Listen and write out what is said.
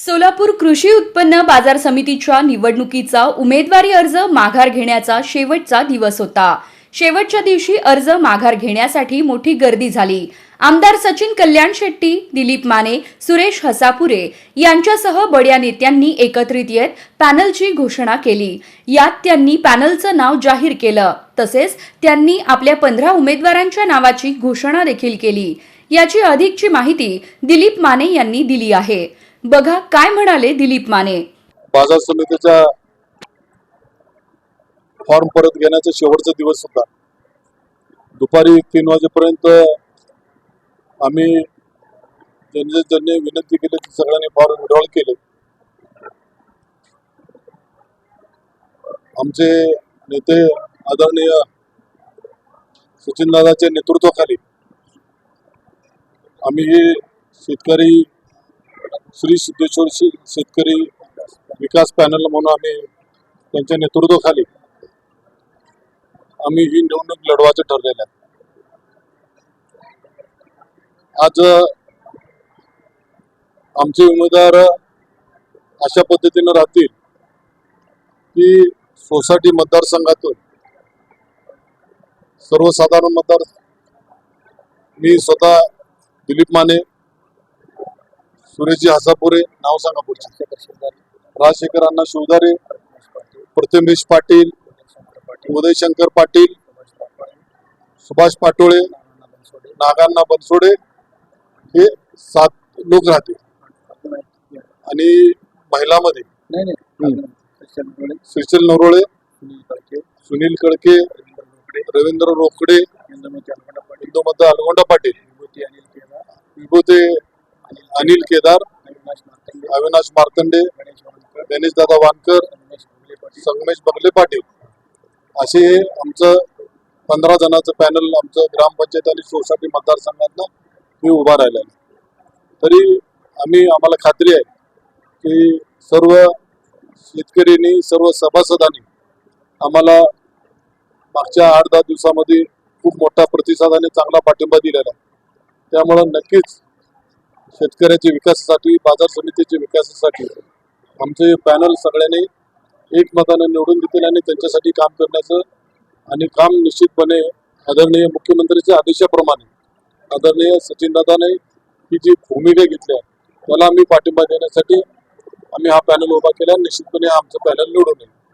सोलापूर कृषी उत्पन्न बाजार समितीच्या निवडणुकीचा उमेदवारी अर्ज माघार घेण्याचा शेवटचा दिवस होता. शेवटच्या दिवशी अर्ज माघार घेण्यासाठी मोठी गर्दी झाली. आमदार सचिन कल्याण शेट्टी, दिलीप माने, सुरेश हसापुरे यांच्यासह बड्या नेत्यांनी एकत्रित येत पॅनलची घोषणा केली. यात त्यांनी पॅनलचं नाव जाहीर केलं. तसेच त्यांनी आपल्या 15 उमेदवारांच्या नावाची घोषणा देखील केली. याची अधिकची माहिती दिलीप माने यांनी दिली आहे. बघा काय म्हणाले दिलीप माने. बाजार समितीचा फॉर्म परत घेण्याचा शेवटचा दिवस होता. दुपारी 3 वाजेपर्यंत आम्ही ज्यांनी विनंती केली की सगळ्यांनी फॉर्म विड्रॉल केले. आमचे नेते आदरणीय सचिनदादाच्या नेतृत्वाखाली आम्ही हे शेतकरी श्री सिद्धेश्वर शेतकरी विकास पॅनल म्हणून आम्ही त्यांच्या नेतृत्वाखाली आम्ही ही निवडणूक लढवायचं ठरलेलं आहे. आज आमचे उमेदवार अशा पद्धतीने राहतील की सोसायटी मतदारसंघातून सर्वसाधारण मतदार मी स्वतः दिलीप माने, सुरेशजी हसापुरे, नाव सांगा पुढचे, राजशेखर अण्णा शिवदारे, प्रथमेश पाटील, उदयशंकर पाटील, सुभाष पाटोळे, नागांना बनसोडे हे 7 लोक राहतील. आणि महिलांमध्ये श्रीशैल नरोळे, सुनील कळके, रवींद्र रोकडे, इंदुमती अलगोंडा पाटील, विभूती अनिल केदार, अविनाश मार्तंडे, गणेश दादा वानकर, संगमेश बगले पाटील असे आमचं 15 जणांचं पॅनल आमचं ग्रामपंचायत आणि सोसायटी मतदारसंघातनं मी उभा राहिलेला. तरी आम्हाला खात्री आहे की सर्व शेतकऱ्यांनी, सर्व सभासदांनी आम्हाला मागच्या 8-10 दिवसामध्ये खूप मोठा प्रतिसाद आणि चांगला पाठिंबा दिलेला आहे. त्यामुळं नक्कीच शेतकऱ्याच्या विकासासाठी, बाजार समितीच्या विकासासाठी आमचे पॅनल सगळ्यांनी एकमताने निवडून देतील आणि त्यांच्यासाठी काम करण्याचं आणि काम निश्चितपणे आदरणीय मुख्यमंत्र्यांच्या आदेशाप्रमाणे आदरणीय सचिनदादाने ही जी भूमिका घेतली आहे त्याला आम्ही पाठिंबा देण्यासाठी आम्ही हा पॅनल उभा केला. निश्चितपणे आमचं पॅनल निवडून येईल.